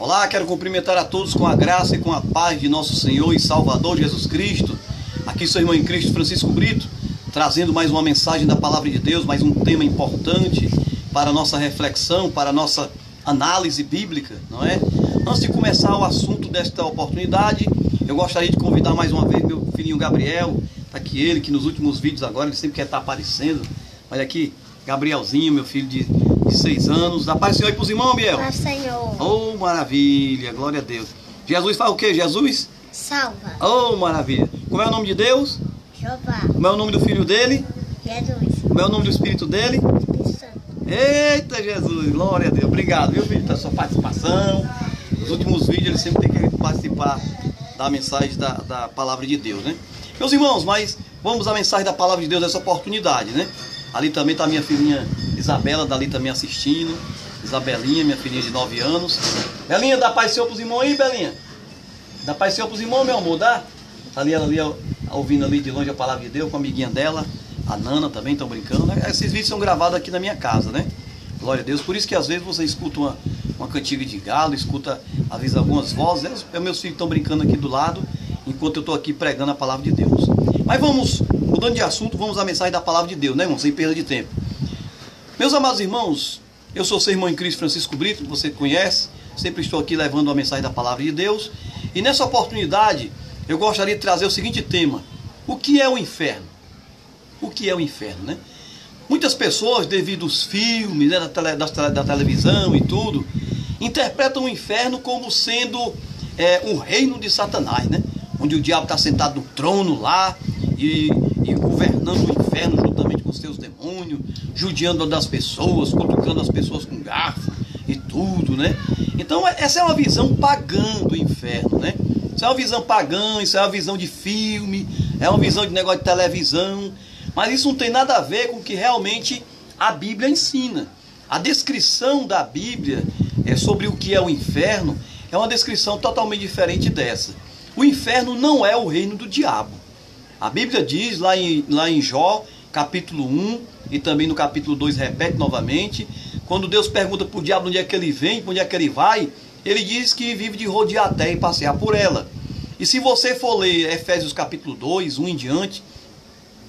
Olá, quero cumprimentar a todos com a graça e com a paz de nosso Senhor e Salvador Jesus Cristo. Aqui seu irmão em Cristo, Francisco Brito, trazendo mais uma mensagem da Palavra de Deus, mais um tema importante para a nossa reflexão, para a nossa análise bíblica, não é? Antes de começar o assunto desta oportunidade, eu gostaria de convidar mais uma vez meu filhinho Gabriel, tá aqui ele, que nos últimos vídeos agora ele sempre quer estar aparecendo. Olha aqui, Gabrielzinho, meu filho de 6 anos. Dá paz, Senhor, e para os irmãos, Biel? Paz, Senhor. Oh, maravilha, glória a Deus. Jesus faz o quê? Jesus? Salva. Oh, maravilha. Como é o nome de Deus? Jeová. Como é o nome do filho dele? Jesus. Como é o nome do Espírito dele? Espírito Santo. Eita, Jesus, glória a Deus. Obrigado, viu, filho, pela sua participação. Nos últimos vídeos ele sempre tem que participar da mensagem da palavra de Deus, né? Meus irmãos, mas vamos à mensagem da palavra de Deus nessa oportunidade, né? Ali também está minha filhinha Isabela, dali também assistindo. Isabelinha, minha filhinha de 9 anos. Belinha, dá paz Senhor pros irmãos aí, Belinha? Dá paz Senhor pros irmãos, meu amor, dá? Tá ali, ela ali, ouvindo ali de longe a palavra de Deus, com a amiguinha dela, a Nana também, estão brincando. Esses vídeos são gravados aqui na minha casa, né? Glória a Deus. Por isso que às vezes você escuta uma cantiga de galo, escuta às vezes algumas vozes. Meus filhos estão brincando aqui do lado, enquanto eu estou aqui pregando a palavra de Deus. Mas vamos, mudando de assunto, vamos à mensagem da palavra de Deus, né, irmão? Sem perda de tempo. Meus amados irmãos, eu sou seu irmão em Cristo, Francisco Brito, que você conhece. Sempre estou aqui levando a mensagem da palavra de Deus. E nessa oportunidade, eu gostaria de trazer o seguinte tema: o que é o inferno? O que é o inferno, né? Muitas pessoas, devido aos filmes, né, da televisão e tudo, interpretam o inferno como sendo o reino de Satanás, né? Onde o diabo está sentado no trono lá e governando o inferno juntamente com seus demônios, judiando das pessoas, cutucando as pessoas com garfo e tudo, né? Então essa é uma visão pagã do inferno, né? Isso é uma visão pagã, isso é uma visão de filme, é uma visão de negócio de televisão, mas isso não tem nada a ver com o que realmente a Bíblia ensina. A descrição da Bíblia sobre o que é o inferno é uma descrição totalmente diferente dessa. O inferno não é o reino do diabo. A Bíblia diz lá em Jó, capítulo 1, e também no capítulo 2 repete novamente, quando Deus pergunta para o diabo onde é que ele vem, para onde é que ele vai, ele diz que vive de rodear a terra e passear por ela. E se você for ler Efésios capítulo 2, 1 em diante,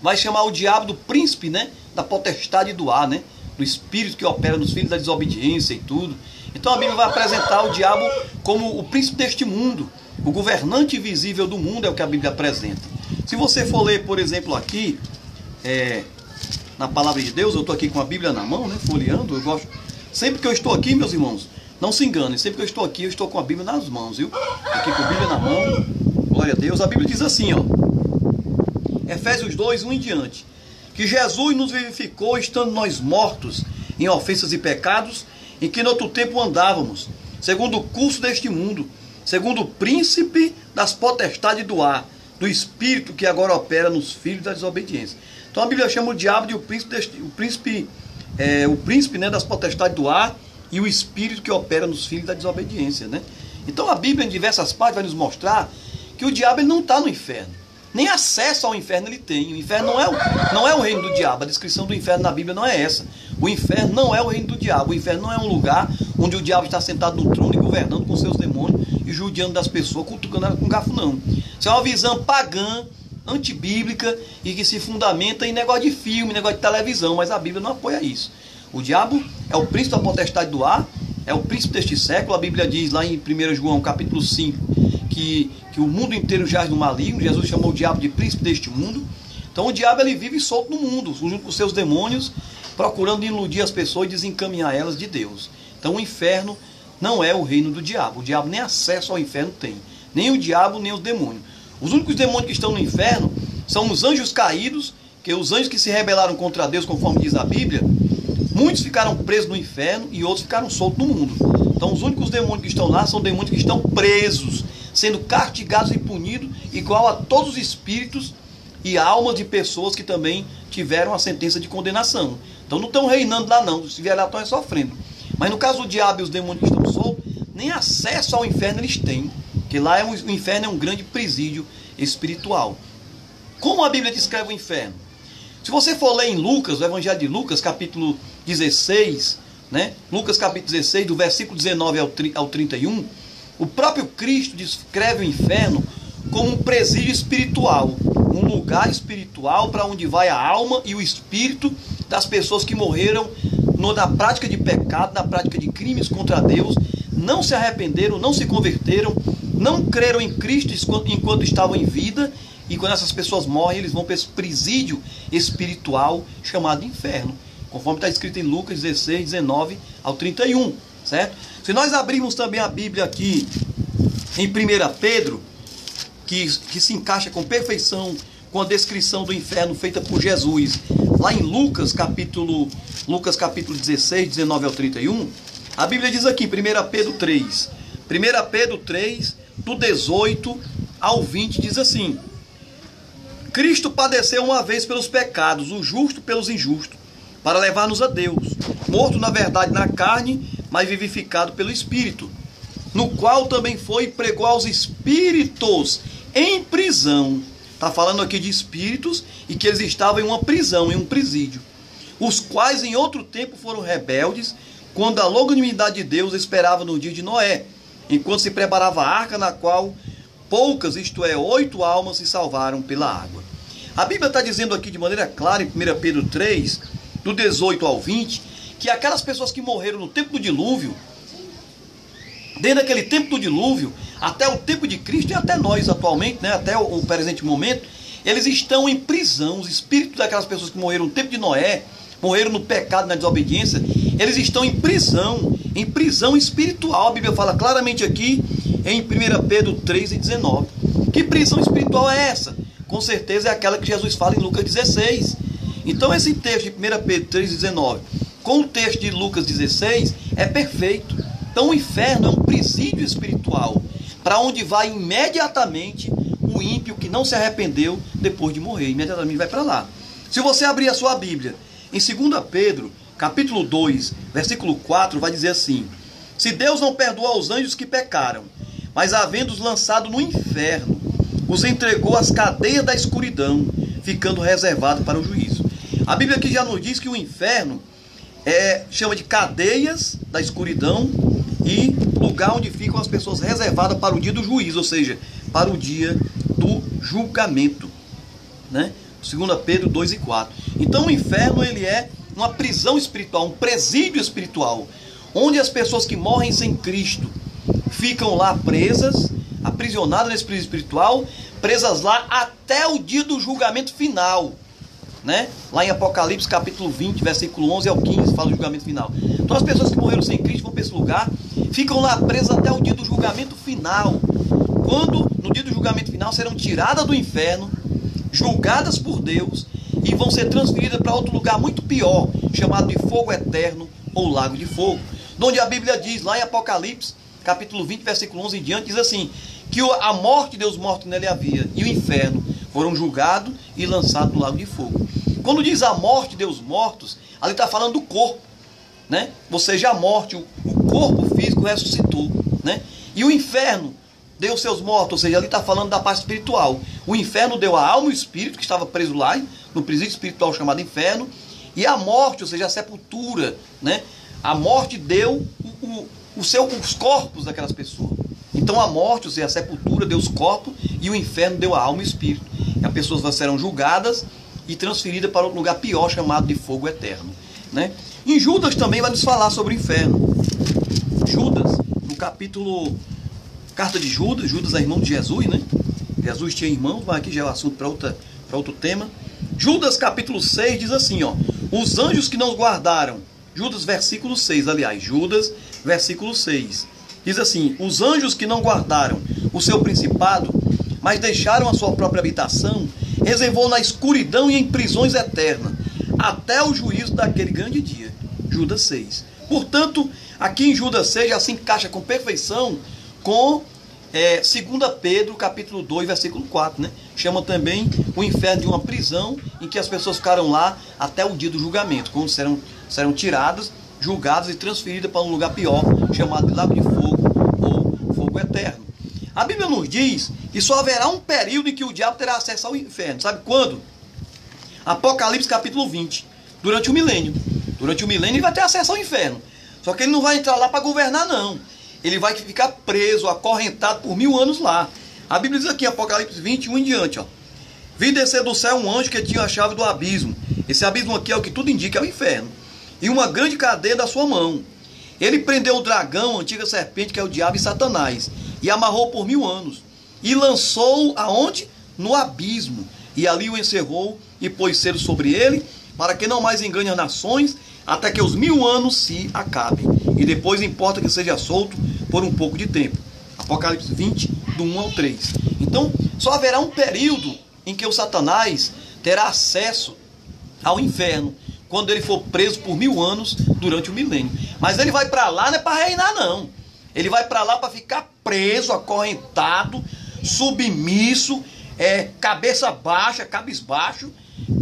vai chamar o diabo do príncipe, né, da potestade do ar, né, do espírito que opera nos filhos da desobediência e tudo. Então a Bíblia vai apresentar o diabo como o príncipe deste mundo, o governante invisível do mundo, é o que a Bíblia apresenta. Se você for ler, por exemplo, aqui, na palavra de Deus, eu estou aqui com a Bíblia na mão, né, folheando, eu gosto. Sempre que eu estou aqui, meus irmãos, não se enganem, sempre que eu estou aqui, eu estou com a Bíblia nas mãos, viu? Aqui com a Bíblia na mão, glória a Deus. A Bíblia diz assim, ó, Efésios 2, 1 em diante, que Jesus nos vivificou estando nós mortos em ofensas e pecados, em que no outro tempo andávamos, segundo o curso deste mundo, segundo o príncipe das potestades do ar, do espírito que agora opera nos filhos da desobediência. Então a Bíblia chama o diabo de o príncipe, né, das potestades do ar e o espírito que opera nos filhos da desobediência, né? Então a Bíblia em diversas partes vai nos mostrar que o diabo ele não está no inferno. Nem acesso ao inferno ele tem. O inferno não é o reino do diabo. A descrição do inferno na Bíblia não é essa. O inferno não é o reino do diabo. O inferno não é um lugar onde o diabo está sentado no trono e governando com seus demônios e judiando das pessoas, cutucando elas com garfo, não. Isso é uma visão pagã, antibíblica e que se fundamenta em negócio de filme, negócio de televisão, mas a Bíblia não apoia isso. O diabo é o príncipe da potestade do ar, é o príncipe deste século. A Bíblia diz lá em 1 João capítulo 5 que o mundo inteiro jaz no maligno. Jesus chamou o diabo de príncipe deste mundo. Então o diabo ele vive solto no mundo, junto com seus demônios, procurando iludir as pessoas e desencaminhar elas de Deus. Então o inferno não é o reino do diabo. O diabo nem acesso ao inferno tem. Nem o diabo, nem os demônios. Os únicos demônios que estão no inferno são os anjos caídos, que os anjos que se rebelaram contra Deus, conforme diz a Bíblia. Muitos ficaram presos no inferno e outros ficaram soltos no mundo. Então os únicos demônios que estão lá são demônios que estão presos, sendo castigados e punidos, igual a todos os espíritos e almas de pessoas que também tiveram a sentença de condenação. Então não estão reinando lá não, se vier lá estão sofrendo. Mas no caso do diabo e os demônios que estão soltos, nem acesso ao inferno eles têm, porque lá o inferno é um grande presídio espiritual. Como a Bíblia descreve o inferno? Se você for ler em Lucas, o Evangelho de Lucas, capítulo 16, né? Lucas capítulo 16, do versículo 19 ao 31, o próprio Cristo descreve o inferno como um presídio espiritual, um lugar espiritual para onde vai a alma e o espírito das pessoas que morreram na prática de pecado, na prática de crimes contra Deus, não se arrependeram, não se converteram, não creram em Cristo enquanto estavam em vida, e quando essas pessoas morrem, eles vão para esse presídio espiritual chamado inferno, conforme está escrito em Lucas 16, 19 ao 31, certo? Se nós abrirmos também a Bíblia aqui em 1 Pedro, que se encaixa com perfeição com a descrição do inferno feita por Jesus, lá em Lucas capítulo 16, 19 ao 31, a Bíblia diz aqui, 1 Pedro 3, 1 Pedro 3, do 18 ao 20, diz assim: Cristo padeceu uma vez pelos pecados, o justo pelos injustos, para levar-nos a Deus, morto na verdade na carne, mas vivificado pelo Espírito, no qual também foi e pregou aos espíritos em prisão. Está falando aqui de espíritos e que eles estavam em uma prisão, em um presídio, os quais em outro tempo foram rebeldes, quando a longanimidade de Deus esperava no dia de Noé, enquanto se preparava a arca, na qual poucas, isto é, 8 almas se salvaram pela água. A Bíblia está dizendo aqui de maneira clara, em 1 Pedro 3, do 18 ao 20, que aquelas pessoas que morreram no tempo do dilúvio, desde aquele tempo do dilúvio até o tempo de Cristo e até nós atualmente, né, até o presente momento, eles estão em prisão. Os espíritos daquelas pessoas que morreram no tempo de Noé, morreram no pecado, na desobediência, eles estão em prisão espiritual. A Bíblia fala claramente aqui em 1 Pedro 3 e 19. Que prisão espiritual é essa? Com certeza é aquela que Jesus fala em Lucas 16. Então esse texto de 1 Pedro 3 e 19 com o texto de Lucas 16 é perfeito. Então o inferno é um presídio espiritual, para onde vai imediatamente o ímpio que não se arrependeu depois de morrer. Imediatamente vai para lá. Se você abrir a sua Bíblia em 2 Pedro, capítulo 2, versículo 4, vai dizer assim: se Deus não perdoa aos anjos que pecaram, mas havendo-os lançado no inferno, os entregou às cadeias da escuridão, ficando reservado para o juízo. A Bíblia aqui já nos diz que o inferno chama de cadeias da escuridão e lugar onde ficam as pessoas reservadas para o dia do juízo, ou seja, para o dia do julgamento, né? 2 Pedro 2 e 4. Então o inferno ele é uma prisão espiritual, um presídio espiritual, onde as pessoas que morrem sem Cristo ficam lá presas, aprisionadas nesse presídio espiritual, presas lá até o dia do julgamento final, né? Lá em Apocalipse capítulo 20, versículo 11 ao 15, fala do julgamento final. Então as pessoas que morreram sem Cristo vão para esse lugar, ficam lá presas até o dia do julgamento final, quando no dia do julgamento final serão tiradas do inferno, julgadas por Deus e vão ser transferidas para outro lugar muito pior, chamado de fogo eterno ou lago de fogo, onde a Bíblia diz lá em Apocalipse capítulo 20, versículo 11 em diante, diz assim, que a morte, Deus morto nele havia, e o inferno foram julgados e lançados no lago de fogo. Quando diz a morte, Deus mortos, ali está falando do corpo, né? Ou seja, a morte, o corpo físico ressuscitou, né? E o inferno deu seus mortos, ou seja, ali está falando da parte espiritual. O inferno deu a alma e o espírito, que estava preso lá, no presídio espiritual chamado inferno, e a morte, ou seja, a sepultura, né? A morte deu os corpos daquelas pessoas. Então a morte, ou seja, a sepultura deu os corpos, e o inferno deu a alma e o espírito. E as pessoas serão julgadas e transferidas para um lugar pior, chamado de fogo eterno, né? Em Judas também vai nos falar sobre o inferno. Judas, no capítulo, carta de Judas, Judas é irmão de Jesus, né? Jesus tinha irmãos, mas aqui já é o assunto para outro tema. Judas capítulo 6 diz assim, ó: os anjos que não guardaram, Judas versículo 6, aliás, Judas versículo 6, diz assim: os anjos que não guardaram o seu principado, mas deixaram a sua própria habitação, reservou na escuridão e em prisões eternas, até o juízo daquele grande dia. Judas 6. Portanto, aqui em Judas 6 já se encaixa com perfeição com 2 Pedro capítulo 2, versículo 4, né? Chama também o inferno de uma prisão em que as pessoas ficaram lá até o dia do julgamento, quando serão tiradas, julgadas e transferidas para um lugar pior, chamado de lago de fogo ou fogo eterno. A Bíblia nos diz que só haverá um período em que o diabo terá acesso ao inferno. Sabe quando? Apocalipse capítulo 20. Durante o milênio. Durante o milênio ele vai ter acesso ao inferno. Só que ele não vai entrar lá para governar, não. Ele vai ficar preso, acorrentado por 1000 anos lá. A Bíblia diz aqui, Apocalipse 21 em diante, ó. Vi descer do céu um anjo que tinha a chave do abismo. Esse abismo aqui é o que tudo indica, é o inferno. E uma grande cadeia da sua mão. Ele prendeu o dragão, a antiga serpente, que é o diabo e Satanás, e amarrou por 1000 anos. E lançou-o aonde? No abismo. E ali o encerrou e pôs selo sobre ele, para que não mais engane as nações, até que os 1000 anos se acabem. E depois importa que seja solto por um pouco de tempo. Apocalipse 20, do 1 ao 3. Então, só haverá um período em que o Satanás terá acesso ao inferno, quando ele for preso por 1000 anos durante o milênio. Mas ele vai para lá não é para reinar, não. Ele vai para lá para ficar preso, acorrentado, submisso, cabeça baixa, cabisbaixo,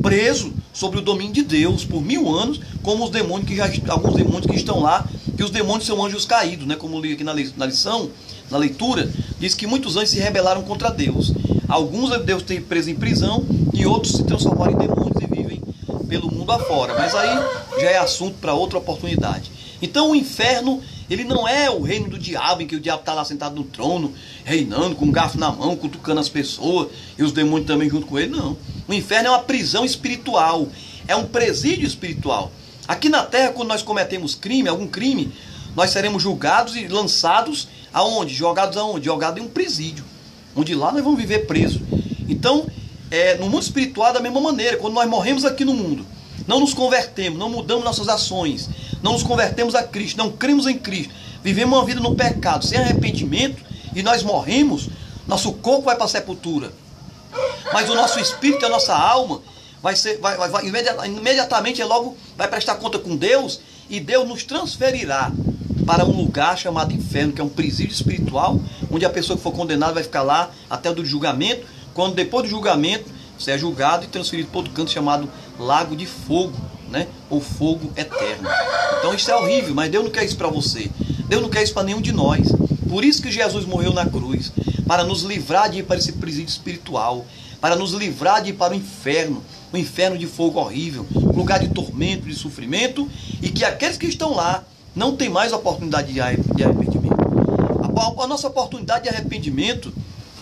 preso sobre o domínio de Deus por 1000 anos, como os demônios alguns demônios que estão lá, que os demônios são anjos caídos, né? Como eu li aqui na lição, na leitura, diz que muitos anjos se rebelaram contra Deus. Alguns Deus tem preso em prisão e outros se transformaram em demônios e vivem pelo mundo afora. Mas aí já é assunto para outra oportunidade. Então o inferno, ele não é o reino do diabo, em que o diabo está lá sentado no trono, reinando, com um garfo na mão, cutucando as pessoas, e os demônios também junto com ele, não. O inferno é uma prisão espiritual, é um presídio espiritual. Aqui na terra, quando nós cometemos algum crime, nós seremos julgados e lançados aonde? Jogados aonde? Jogados em um presídio, onde lá nós vamos viver presos. Então, no mundo espiritual é da mesma maneira. Quando nós morremos aqui no mundo, não nos convertemos, não mudamos nossas ações, não nos convertemos a Cristo, não cremos em Cristo, vivemos uma vida no pecado, sem arrependimento, e nós morremos, nosso corpo vai para a sepultura, mas o nosso espírito e a nossa alma imediatamente logo vai prestar conta com Deus, e Deus nos transferirá para um lugar chamado inferno, que é um presídio espiritual, onde a pessoa que for condenada vai ficar lá até o do julgamento, quando depois do julgamento você é julgado e transferido para outro canto chamado lago de fogo, né? Ou fogo eterno. Então isso é horrível, mas Deus não quer isso para você. Deus não quer isso para nenhum de nós. Por isso que Jesus morreu na cruz, para nos livrar de ir para esse presídio espiritual, para nos livrar de ir para o inferno de fogo horrível, lugar de tormento, de sofrimento, e que aqueles que estão lá não têm mais oportunidade de arrependimento. A nossa oportunidade de arrependimento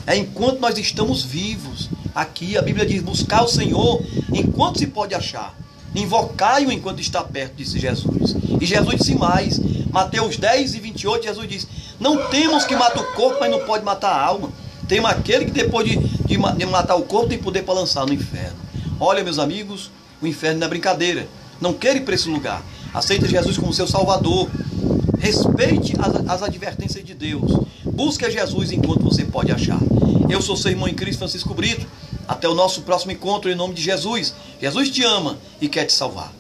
é enquanto nós estamos vivos. Aqui a Bíblia diz: buscar o Senhor enquanto se pode achar, invocai-o enquanto está perto, disse Jesus. E Jesus disse mais, Mateus 10 e 28, Jesus diz: não temos que matar o corpo, mas não pode matar a alma. Tem aquele que depois de matar o corpo tem poder para lançar no inferno. Olha, meus amigos, o inferno não é brincadeira. Não queira ir para esse lugar. Aceita Jesus como seu Salvador. Respeite as advertências de Deus. Busque a Jesus enquanto você pode achar. Eu sou seu irmão em Cristo, Francisco Brito. Até o nosso próximo encontro, em nome de Jesus. Jesus te ama e quer te salvar.